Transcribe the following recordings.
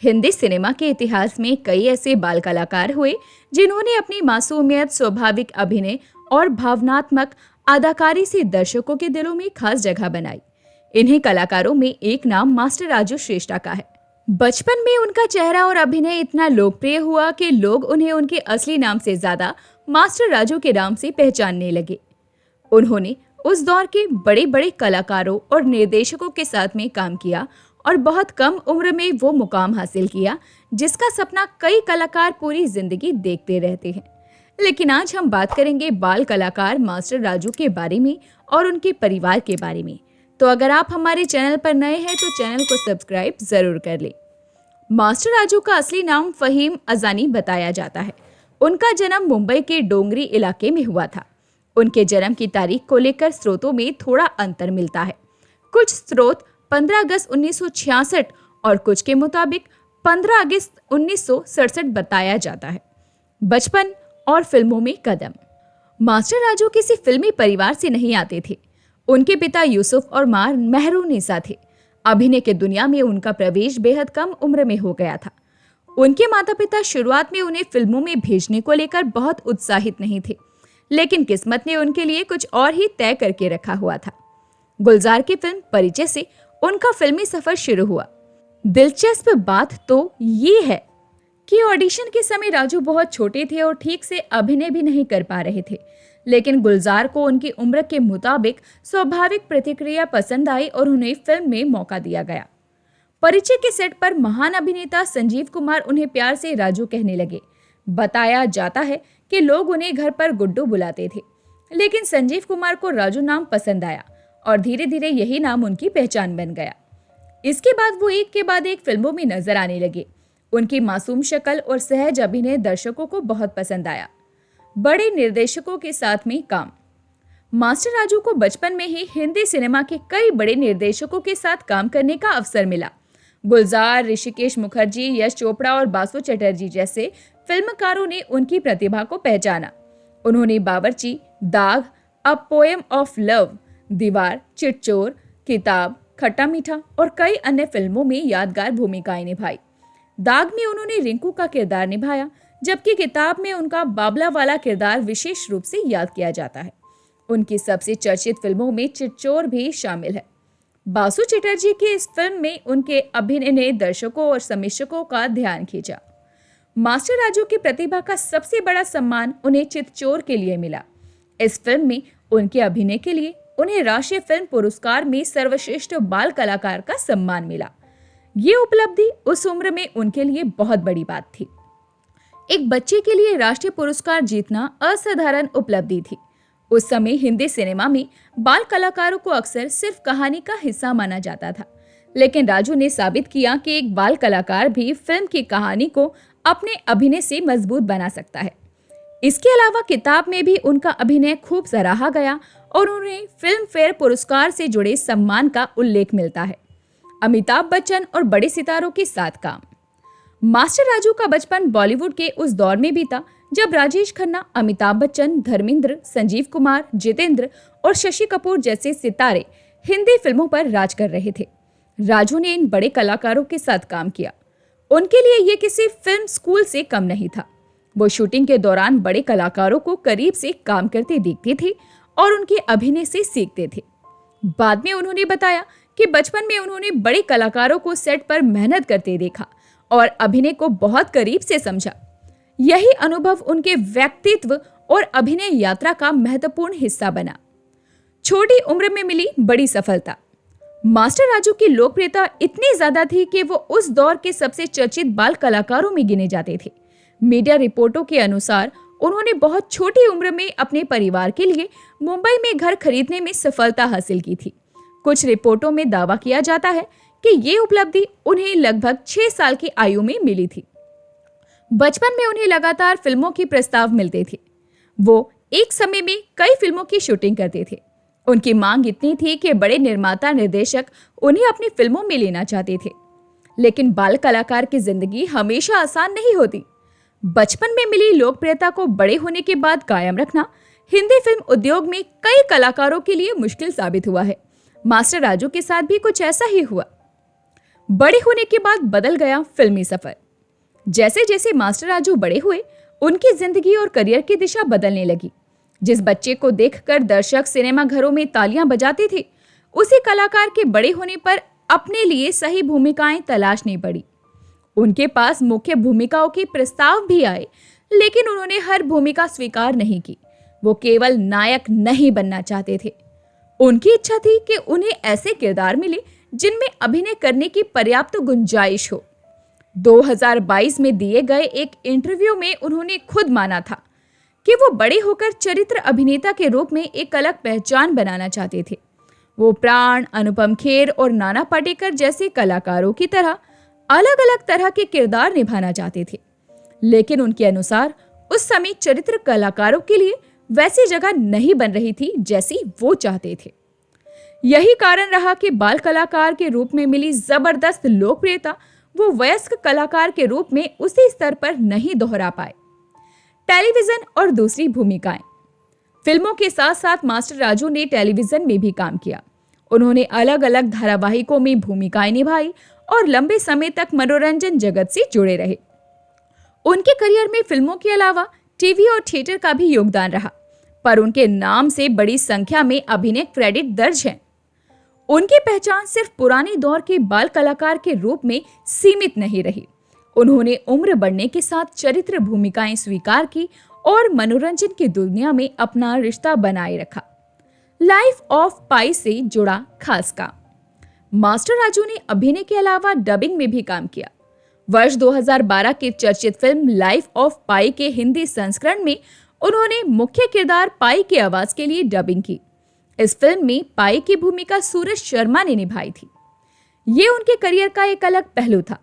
Hindi cinema के इतिहास में कई ऐसे बाल कलाकार हुए जिन्होंने अपनी मासूमियत, स्वाभाविक अभिनय और भावनात्मक अदाकारी से दर्शकों के दिलों में खास जगह बनाई। इन्हीं कलाकारों में एक नाम मास्टर राजू श्रेष्ठा का है। बचपन में उनका चेहरा और अभिनय इतना लोकप्रिय हुआ कि लोग उन्हें उनके असली नाम से ज्यादा मास्टर राजू के नाम से पहचानने लगे। उन्होंने उस दौर के बड़े बड़े कलाकारों और निर्देशकों के साथ में काम किया और बहुत कम उम्र में वो मुकाम हासिल किया जिसका सपना कई कलाकार पूरी जिंदगी देखते रहते हैं। लेकिन आज हम बात करेंगे बाल कलाकार मास्टर राजू के बारे में और उनके परिवार के बारे में। तो अगर आप हमारे चैनल पर नए हैं तो चैनल को सब्सक्राइब जरूर कर लें। मास्टर राजू का असली नाम फहीम अजानी बताया जाता है। उनका जन्म मुंबई के डोंगरी इलाके में हुआ था। उनके जन्म की तारीख को लेकर स्रोतों में थोड़ा अंतर मिलता है। कुछ स्रोत 15 अगस्त 1966 और कुछ के मुताबिक 15 अगस्त 1967 बताया जाता है। बचपन और फिल्मों में कदम। मास्टर राजू किसी फिल्मी परिवार से नहीं आते थे। उनके पिता यूसुफ और मां मेहरुनिसा थे। अभिनय के दुनिया में उनका प्रवेश बेहद कम उम्र में हो गया था। उनके माता पिता शुरुआत में उन्हें फिल्मों में भेजने को लेकर बहुत उत्साहित नहीं थे, लेकिन किस्मत ने उनके लिए कुछ और ही तय करके रखा हुआ था। गुलजार की फिल्म परिचय से उनका फिल्मी सफर शुरू हुआ। दिलचस्प बात तो ये है कि ऑडिशन के समय राजू बहुत छोटे थे और ठीक से अभिनय भी नहीं कर पा रहे थे, लेकिन गुलजार को उनकी उम्र के मुताबिक स्वाभाविक प्रतिक्रिया पसंद आई और उन्हें फिल्म में मौका दिया गया। परिचय के सेट पर महान अभिनेता संजीव कुमार उन्हें प्यार से राजू कहने लगे। बताया जाता है कि लोग उन्हें घर पर गुड्डू बुलाते थे, लेकिन संजीव कुमार को राजू नाम पसंद आया और धीरे धीरे यही नाम उनकी पहचान बन गया। इसके बाद वो एक के बाद एक फिल्मों में नजर आने लगे। उनकी मासूम शक्ल और सहज अभिनय दर्शकों को बहुत पसंद आया। बड़े निर्देशकों के साथ में काम। मास्टर राजू को बचपन में ही हिंदी सिनेमा के कई बड़े निर्देशकों के साथ काम करने का अवसर मिला। गुलजार, ऋषिकेश मुखर्जी, यश चोपड़ा और बासु चटर्जी जैसे फिल्मकारों ने उनकी प्रतिभा को पहचाना। उन्होंने बावर्ची, दाग, अ पोएम ऑफ लव, दीवार, चिटचोर, किताब, खट्टा मीठा और कई अन्य फिल्मों में यादगार भूमिकाएं निभाई। दाग में उन्होंने रिंकू का किरदार निभाया, जबकि किताब में उनका बाबला वाला किरदार विशेष रूप से याद किया जाता है। उनकी सबसे चर्चित फिल्मों में चिटचोर भी शामिल है। बासु चटर्जी की इस फिल्म में उनके अभिनय ने दर्शकों और समीक्षकों का ध्यान खींचा। मास्टर राजू की प्रतिभा का सबसे बड़ा सम्मान उन्हें चितचोर के लिए मिला। इस फिल्म में उनके अभिनय के लिए उन्हें राष्ट्रीय फिल्म पुरस्कार में सर्वश्रेष्ठ बाल कलाकार का सम्मान मिला। ये उपलब्धि उस उम्र में उनके लिए बहुत बड़ी बात थी। एक बच्चे के लिए राष्ट्रीय पुरस्कार जीतना असाधारण उपलब्धि थी। उस समय हिंदी सिनेमा में बाल कलाकारों को अक्सर सिर्फ कहानी का हिस्सा माना जाता था, लेकिन राजू ने साबित किया कि एक बाल कलाकार भी फिल्म की कहानी को अपने अभिनय से मजबूत बना सकता है। इसके अलावा किताब में भी उनका अभिनय खूब सराहा गया और उन्हें फिल्म फेयर पुरस्कार से जुड़े सम्मान का उल्लेख मिलता है। अमिताभ बच्चन और बड़े सितारों के साथ काम। मास्टर राजू का बचपन बॉलीवुड के उस दौर में बीता जब राजेश खन्ना, अमिताभ बच्चन, धर्मेंद्र, संजीव कुमार, जितेंद्र और शशि कपूर जैसे सितारे हिंदी फिल्मों पर राज कर रहे थे। राजू ने इन बड़े कलाकारों के साथ काम किया। उनके लिए ये किसी फिल्म स्कूल से कम नहीं था। वो शूटिंग के दौरान बड़े कलाकारों को करीब से काम करते देखते थे और उनके अभिनय से सीखते थे। बाद में उन्होंने बताया कि बचपन में उन्होंने बड़े कलाकारों को सेट पर मेहनत करते देखा और अभिनय को बहुत करीब से समझा। यही अनुभव उनके व्यक्तित्व और अभिनय यात्रा का महत्वपूर्ण हिस्सा बना। छोटी उम्र में मिली बड़ी सफलता। मास्टर राजू की लोकप्रियता इतनी ज्यादा थी कि वो उस दौर के सबसे चर्चित बाल कलाकारों में गिने जाते थे। मीडिया रिपोर्टों के अनुसार उन्होंने बहुत छोटी उम्र में अपने परिवार के लिए मुंबई में घर खरीदने में सफलता हासिल की थी। कुछ रिपोर्टों में दावा किया जाता है कि ये उपलब्धि उन्हें लगभग 6 साल की आयु में मिली थी। बचपन में उन्हें लगातार फिल्मों के प्रस्ताव मिलते थे। वो एक समय में कई फिल्मों की शूटिंग करते थे। उनकी मांग इतनी थी कि बड़े निर्माता निर्देशक उन्हें अपनी फिल्मों में लेना चाहते थे। लेकिन बाल कलाकार की जिंदगी हमेशा आसान नहीं होती। बचपन में मिली लोकप्रियता को बड़े होने के बाद कायम रखना हिंदी फिल्म उद्योग में कई कलाकारों के लिए मुश्किल साबित हुआ है। मास्टर राजू के साथ भी कुछ ऐसा ही हुआ। बड़े होने के बाद बदल गया फिल्मी सफर। जैसे जैसे मास्टर राजू बड़े हुए, उनकी जिंदगी और करियर की दिशा बदलने लगी। जिस बच्चे को देखकर दर्शक सिनेमा घरों में तालियां बजाते थे, उसी कलाकार के बड़े होने पर अपने लिए सही भूमिकाएं तलाशनी पड़ी। उनके पास मुख्य भूमिकाओं के प्रस्ताव भी आए, लेकिन उन्होंने हर भूमिका स्वीकार नहीं की। वो केवल नायक नहीं बनना चाहते थे। उनकी इच्छा थी कि उन्हें ऐसे किरदार मिले जिनमें अभिनय करने की पर्याप्त गुंजाइश हो। 2022 में दिए गए एक इंटरव्यू में उन्होंने खुद माना था कि वो बड़े होकर चरित्र अभिनेता के रूप में एक अलग पहचान बनाना चाहते थे। वो प्राण, अनुपम खेर और नाना पाटेकर जैसे कलाकारों की तरह अलग अलग तरह के किरदार निभाना चाहते थे, लेकिन उनके अनुसार उस समय चरित्र कलाकारों के लिए वैसी जगह नहीं बन रही थी जैसी वो चाहते थे। यही कारण रहा कि बाल कलाकार के रूप में मिली जबरदस्त लोकप्रियता वो वयस्क कलाकार के रूप में उसी स्तर पर नहीं दोहरा पाए। टेलीविजन और दूसरी भूमिकाएं। फिल्मों के साथ साथ मास्टर राजू ने टेलीविजन में भी काम किया। उन्होंने अलग अलग धारावाहिकों में भूमिकाएं निभाई और लंबे समय तक मनोरंजन जगत से जुड़े रहे। उनके करियर में फिल्मों के अलावा टीवी और थिएटर का भी योगदान रहा, पर उनके नाम से बड़ी संख्या में अभिनय क्रेडिट दर्ज हैं। उनकी पहचान सिर्फ पुराने दौर के बाल कलाकार के रूप में सीमित नहीं रही। उन्होंने उम्र बढ़ने के साथ चरित्र भूमिकाएं स्वीकार की और मनोरंजन की दुनिया में अपना रिश्ता बनाए रखा। लाइफ ऑफ पाई से जुड़ा खास काम। मास्टर राजू ने अभिनय के अलावा डबिंग में भी काम किया। वर्ष 2012 की चर्चित फिल्म लाइफ ऑफ पाई के हिंदी संस्करण में उन्होंने मुख्य किरदार पाई की आवाज के लिए डबिंग की। इस फिल्म में पाई की भूमिका सूरज शर्मा ने निभाई थी। ये उनके करियर का एक अलग पहलू था।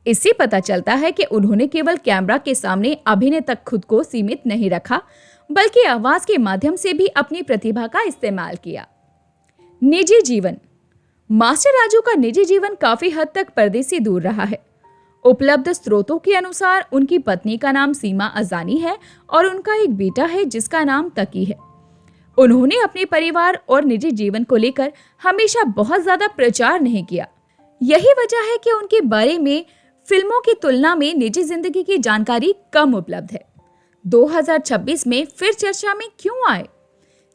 इससे पता चलता है कि उन्होंने केवल कैमरा के सामने अभिनय तक खुद को सीमित नहीं रखा, बल्कि आवाज के माध्यम से भी अपनी प्रतिभा का इस्तेमाल किया। निजी जीवन। मास्टर राजू का निजी जीवन काफी हद तक पर्दे से दूर रहा है। उपलब्ध स्रोतों के अनुसार उनकी पत्नी का नाम सीमा अजानी है और उनका एक बेटा है जिसका नाम तकी है। उन्होंने अपने परिवार और निजी जीवन को लेकर हमेशा बहुत ज्यादा प्रचार नहीं किया। यही वजह है कि उनके बारे में फिल्मों की तुलना में निजी जिंदगी की जानकारी कम उपलब्ध है। 2026 में फिर चर्चा में क्यों आए?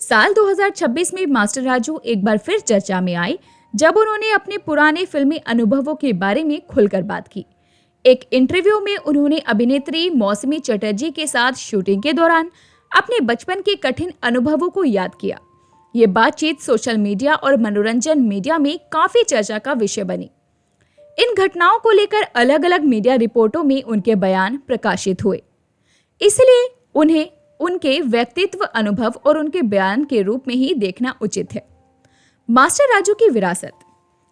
साल 2026 में मास्टर राजू एक बार फिर चर्चा में आए जब उन्होंने अपने पुराने फिल्मी अनुभवों के बारे में खुलकर बात की। एक इंटरव्यू में उन्होंने अभिनेत्री मौसमी चटर्जी के साथ शूटिंग के दौरान अपने बचपन के कठिन अनुभवों को याद किया। ये बातचीत सोशल मीडिया और मनोरंजन मीडिया में काफी चर्चा का विषय बनी। इन घटनाओं को लेकर अलग अलग मीडिया रिपोर्टों में उनके बयान प्रकाशित हुए, इसलिए उन्हें उनके व्यक्तित्व, अनुभव और उनके बयान के रूप में ही देखना उचित है। मास्टर राजू की विरासत।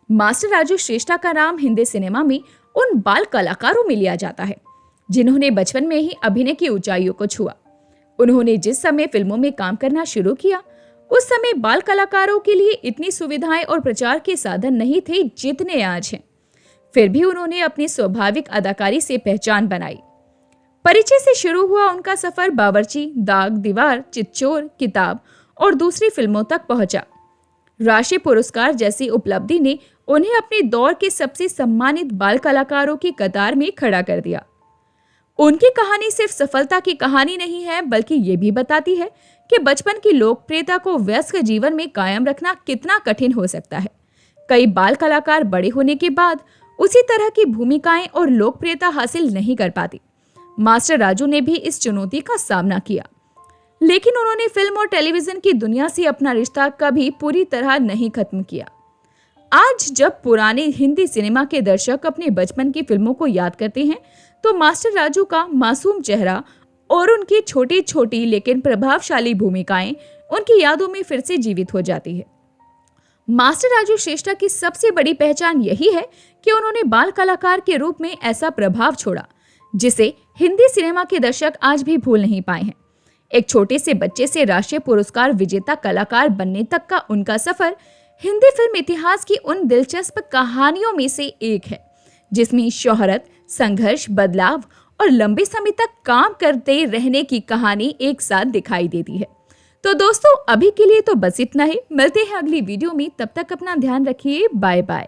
मास्टर राजू श्रेष्ठा का नाम हिंदी सिनेमा में उन बाल कलाकारों में लिया जाता है जिन्होंने बचपन में ही अभिनय की ऊंचाइयों को छुआ। उन्होंने जिस समय फिल्मों में काम करना शुरू किया, उस समय बाल कलाकारों के लिए इतनी सुविधाएं और प्रचार के साधन नहीं थे जितने आज हैं। फिर भी उन्होंने अपनी स्वाभाविक अदाकारी से पहचान बनाई। परिचय से शुरू हुआ उनका सफर बावर्ची, दाग, दीवार, चितचोर, किताब और दूसरी फिल्मों तक पहुंचा। राष्ट्रीय पुरस्कार जैसी उपलब्धि ने उन्हें अपने दौर के सबसे सम्मानित बाल कलाकारों की कतार में खड़ा कर दिया। उनकी कहानी सिर्फ सफलता की कहानी नहीं है, बल्कि ये भी बताती है कि बचपन की लोकप्रियता को वयस्क जीवन में कायम रखना कितना कठिन हो सकता है। कई बाल कलाकार बड़े होने के बाद उसी तरह की भूमिकाएं और लोकप्रियता हासिल नहीं कर पाती। मास्टर राजू ने भी इस चुनौती का सामना किया, लेकिन उन्होंने फिल्म और टेलीविजन की दुनिया से अपना रिश्ता कभी पूरी तरह नहीं खत्म किया। आज जब पुराने हिंदी सिनेमा के दर्शक अपने बचपन की फिल्मों को याद करते हैं, तो मास्टर राजू का मासूम चेहरा और उनकी छोटी छोटी लेकिन प्रभावशाली भूमिकाएं उनकी यादों में फिर से जीवित हो जाती है। मास्टर राजू श्रेष्ठा की सबसे बड़ी पहचान यही है कि उन्होंने बाल कलाकार के रूप में ऐसा प्रभाव छोड़ा जिसे हिंदी सिनेमा के दर्शक आज भी भूल नहीं पाए हैं। एक छोटे से बच्चे से राष्ट्रीय पुरस्कार विजेता कलाकार बनने तक का उनका सफर हिंदी फिल्म इतिहास की उन दिलचस्प कहानियों में से एक है जिसमें शोहरत, संघर्ष, बदलाव और लंबे समय तक काम करते रहने की कहानी एक साथ दिखाई देती है। तो दोस्तों, अभी के लिए तो बस इतना ही। मिलते हैं अगली वीडियो में, तब तक अपना ध्यान रखिए। Bye bye.